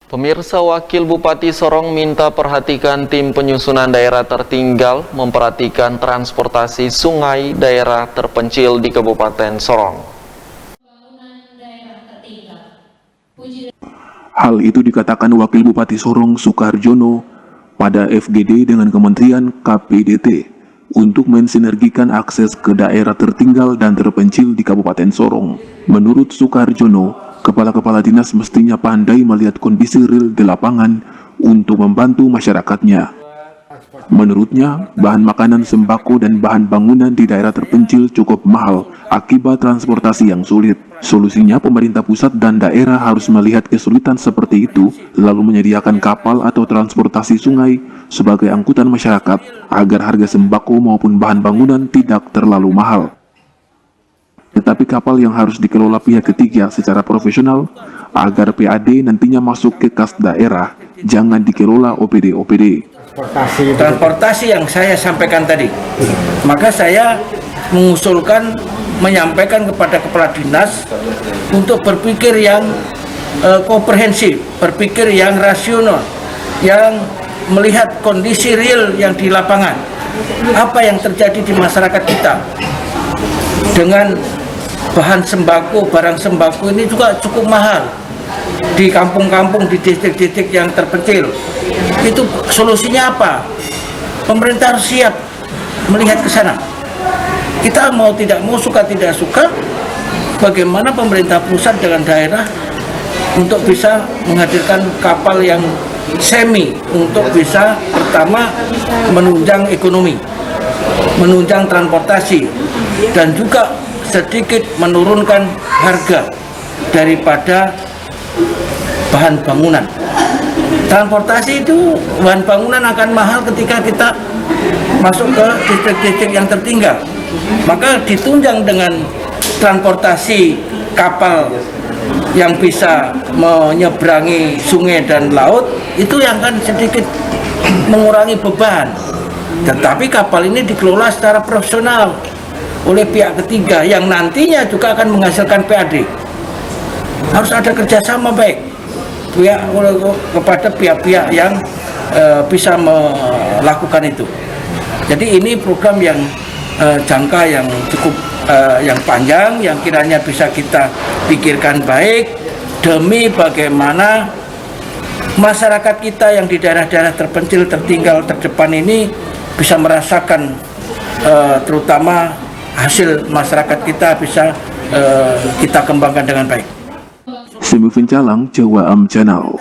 Pemirsa, Wakil Bupati Sorong minta perhatikan tim penyusunan daerah tertinggal memperhatikan transportasi sungai daerah terpencil di Kabupaten Sorong. Hal itu dikatakan Wakil Bupati Sorong Sukarjono pada FGD dengan Kementerian KPDT untuk mensinergikan akses ke daerah tertinggal dan terpencil di Kabupaten Sorong. Menurut Sukarjono, kepala-kepala dinas mestinya pandai melihat kondisi real di lapangan untuk membantu masyarakatnya. Menurutnya, bahan makanan, sembako, dan bahan bangunan di daerah terpencil cukup mahal akibat transportasi yang sulit. Solusinya, pemerintah pusat dan daerah harus melihat kesulitan seperti itu, lalu menyediakan kapal atau transportasi sungai sebagai angkutan masyarakat agar harga sembako maupun bahan bangunan tidak terlalu mahal. Tetapi kapal yang harus dikelola pihak ketiga secara profesional agar PAD nantinya masuk ke kas daerah, jangan dikelola OPD. Transportasi yang saya sampaikan tadi, maka saya mengusulkan menyampaikan kepada kepala dinas untuk berpikir yang komprehensif, berpikir yang rasional, yang melihat kondisi real yang di lapangan, apa yang terjadi di masyarakat kita. Dengan bahan sembako, barang sembako ini juga cukup mahal di kampung-kampung, di distrik-distrik yang terpencil. Itu solusinya apa? Pemerintah harus siap melihat ke sana. Kita mau tidak mau, suka tidak suka, bagaimana pemerintah pusat dengan daerah untuk bisa menghadirkan kapal yang semi untuk bisa pertama menunjang ekonomi, menunjang transportasi, dan juga sedikit menurunkan harga daripada bahan bangunan. Transportasi itu bahan bangunan akan mahal ketika kita masuk ke distrik-distrik yang tertinggal. Maka ditunjang dengan transportasi kapal yang bisa menyeberangi sungai dan laut, itu yang akan sedikit mengurangi beban. Tetapi kapal ini dikelola secara profesional oleh pihak ketiga yang nantinya juga akan menghasilkan PAD. Harus ada kerjasama baik kepada pihak-pihak yang bisa melakukan itu. Jadi ini program yang jangka yang cukup yang panjang, yang kiranya bisa kita pikirkan baik demi bagaimana masyarakat kita yang di daerah-daerah terpencil, tertinggal, terdepan ini bisa merasakan terutama hasil masyarakat kita bisa kita kembangkan dengan baik. Semi Pencalang, Jawa Am Channel.